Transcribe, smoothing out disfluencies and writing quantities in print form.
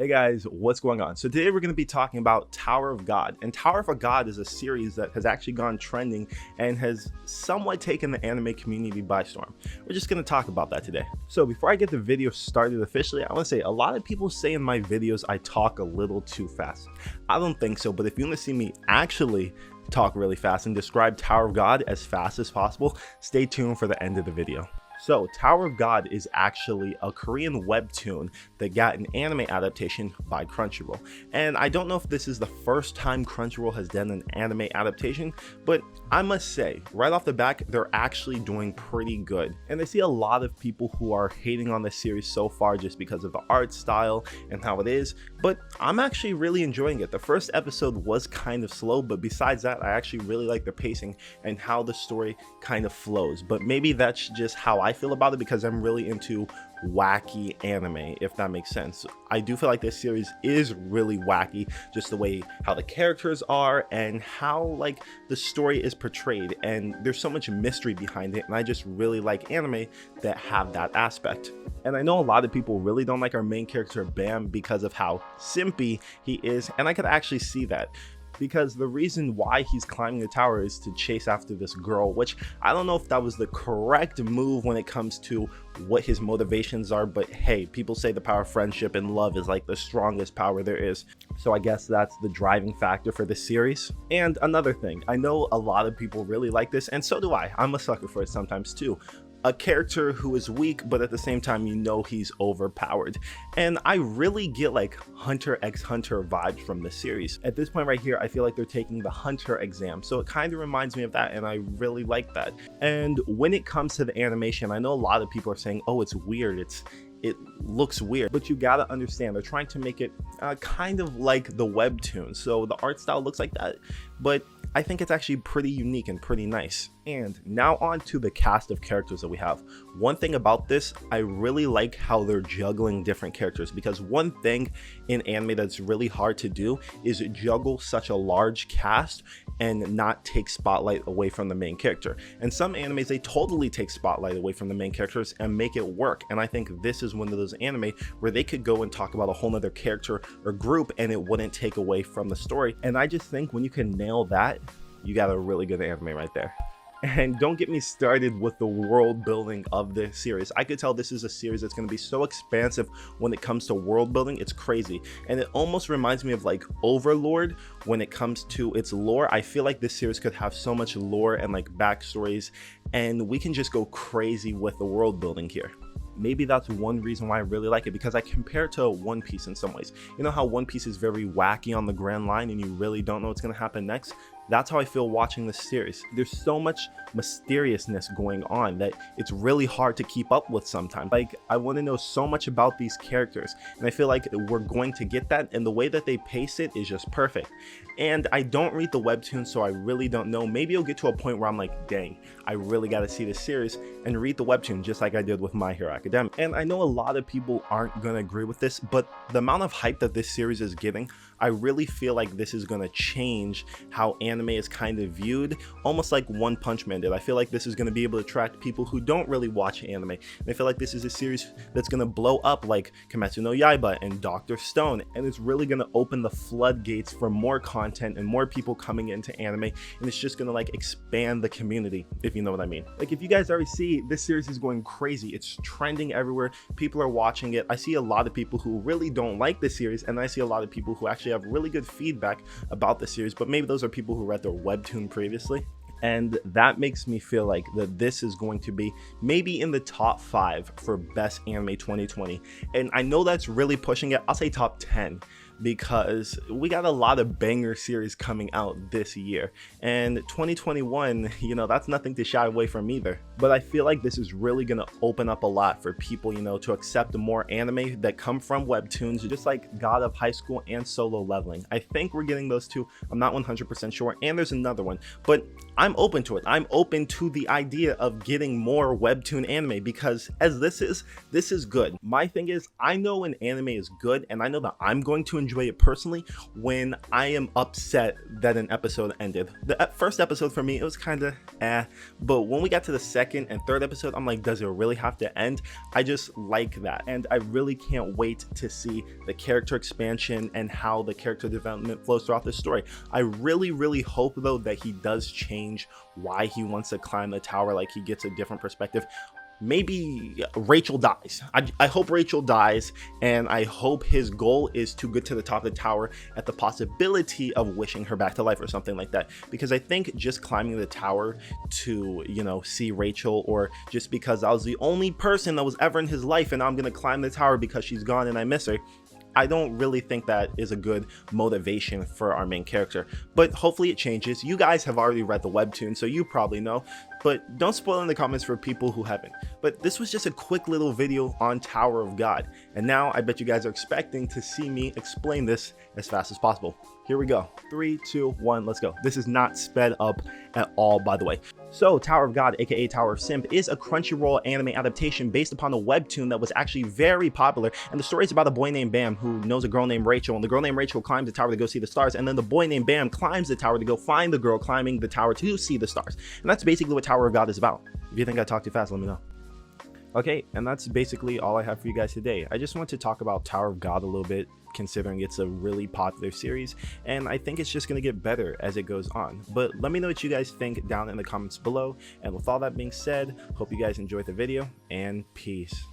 Hey guys, what's going on? So today we're going to be talking about Tower of God. And Tower of God is a series that has actually gone trending and has somewhat taken the anime community by storm. We're just going to talk about that today. So before I get the video started officially, I want to say a lot of people say in my videos I talk a little too fast. I don't think so, but if you want to see me actually talk really fast and describe Tower of God as fast as possible, stay tuned for the end of the video. So, Tower of God is actually a Korean webtoon that got an anime adaptation by Crunchyroll. And I don't know if this is the first time Crunchyroll has done an anime adaptation, but I must say, right off the bat, they're actually doing pretty good. And I see a lot of people who are hating on this series so far just because of the art style and how it is, but I'm actually really enjoying it. The first episode was kind of slow, but besides that, I actually really like the pacing and how the story kind of flows. But maybe that's just how I feel about it because I'm really into wacky anime, if that makes sense. I do feel like this series is really wacky, just the way how the characters are and how like the story is portrayed, and there's so much mystery behind it, and I just really like anime that have that aspect. And I know a lot of people really don't like our main character Bam because of how simpy he is, and I could actually see that. Because the reason why he's climbing the tower is to chase after this girl, which I don't know if that was the correct move when it comes to what his motivations are, but hey, people say the power of friendship and love is like the strongest power there is. So I guess that's the driving factor for this series. And another thing, I know a lot of people really like this, and so do I. I'm a sucker for it sometimes too. A character who is weak, but at the same time, you know he's overpowered. And I really get like Hunter x Hunter vibes from this series. At this point right here, I feel like they're taking the Hunter exam. So it kind of reminds me of that, and I really like that. And when it comes to the animation, I know a lot of people are saying, oh, it's weird. It looks weird, but you gotta understand they're trying to make it kind of like the webtoon. So the art style looks like that, but I think it's actually pretty unique and pretty nice. And now on to the cast of characters that we have. One thing about this, I really like how they're juggling different characters, because one thing in anime that's really hard to do is juggle such a large cast and not take spotlight away from the main character. And some animes, they totally take spotlight away from the main characters and make it work. And I think this is one of those anime where they could go and talk about a whole nother character or group and it wouldn't take away from the story. And I just think when you can nail that, you got a really good anime right there. And don't get me started with the world building of this series. I could tell this is a series that's going to be so expansive when it comes to world building. It's crazy. And it almost reminds me of like Overlord when it comes to its lore. I feel like this series could have so much lore and like backstories, and we can just go crazy with the world building here. Maybe that's one reason why I really like it, because I compare it to One Piece in some ways. You know how One Piece is very wacky on the grand line and you really don't know what's going to happen next? That's how I feel watching this series. There's so much mysteriousness going on that it's really hard to keep up with sometimes. Like, I want to know so much about these characters, and I feel like we're going to get that, and the way that they pace it is just perfect. And I don't read the webtoon, so I really don't know. Maybe I'll get to a point where I'm like, dang, I really got to see this series and read the webtoon just like I did with My Hero Academia. And I know a lot of people aren't going to agree with this, but the amount of hype that this series is getting, I really feel like this is going to change how anime is kind of viewed, almost like One Punch Man did. I feel like this is going to be able to attract people who don't really watch anime. And I feel like this is a series that's going to blow up like Kimetsu no Yaiba and Dr. Stone, and it's really going to open the floodgates for more content and more people coming into anime, and it's just going to like expand the community, if you know what I mean. Like, if you guys already see, this series is going crazy. It's trending everywhere. People are watching it. I see a lot of people who really don't like this series, and I see a lot of people who actually have really good feedback about the series, but maybe those are people who read their webtoon previously. And that makes me feel like that this is going to be maybe in the top 5 for best anime 2020. And I know that's really pushing it. I'll say top 10, because we got a lot of banger series coming out this year, and 2021, you know, that's nothing to shy away from either. But I feel like this is really gonna open up a lot for people, you know, to accept more anime that come from webtoons, just like God of High School and Solo Leveling. I think we're getting those two. I'm not 100% sure, and there's another one, but I'm open to it. I'm open to the idea of getting more webtoon anime, because as this is good. My thing is, I know an anime is good, and I know that I'm going to enjoy enjoy it personally when I am upset that an episode ended. The first episode for me, it was kind of but when we got to the second and third episode, I'm like, does it really have to end? I just like that, and I really can't wait to see the character expansion and how the character development flows throughout the story. I really hope though that he does change why he wants to climb the tower, like he gets a different perspective. Maybe Rachel dies. I hope Rachel dies, and I hope his goal is to get to the top of the tower at the possibility of wishing her back to life or something like that. Because I think just climbing the tower to, you know, see Rachel, or just because I was the only person that was ever in his life and now I'm gonna climb the tower because she's gone and I miss her, I don't really think that is a good motivation for our main character, but hopefully it changes. You guys have already read the webtoon, so you probably know, but don't spoil in the comments for people who haven't. But this was just a quick little video on Tower of God, and now I bet you guys are expecting to see me explain this as fast as possible. Here we go. 3, 2, 1, let's go. This is not sped up at all, by the way. So Tower of God, aka Tower of Simp, is a Crunchyroll anime adaptation based upon a webtoon that was actually very popular, and the story is about a boy named Bam who knows a girl named Rachel, and the girl named Rachel climbs the tower to go see the stars, and then the boy named Bam climbs the tower to go find the girl climbing the tower to see the stars. And that's basically what Tower of God is about. If you think I talked too fast, let me know. Okay, and that's basically all I have for you guys today. I just want to talk about Tower of God a little bit, considering it's a really popular series, and I think it's just going to get better as it goes on. But let me know what you guys think down in the comments below, and with all that being said, hope you guys enjoyed the video, and peace.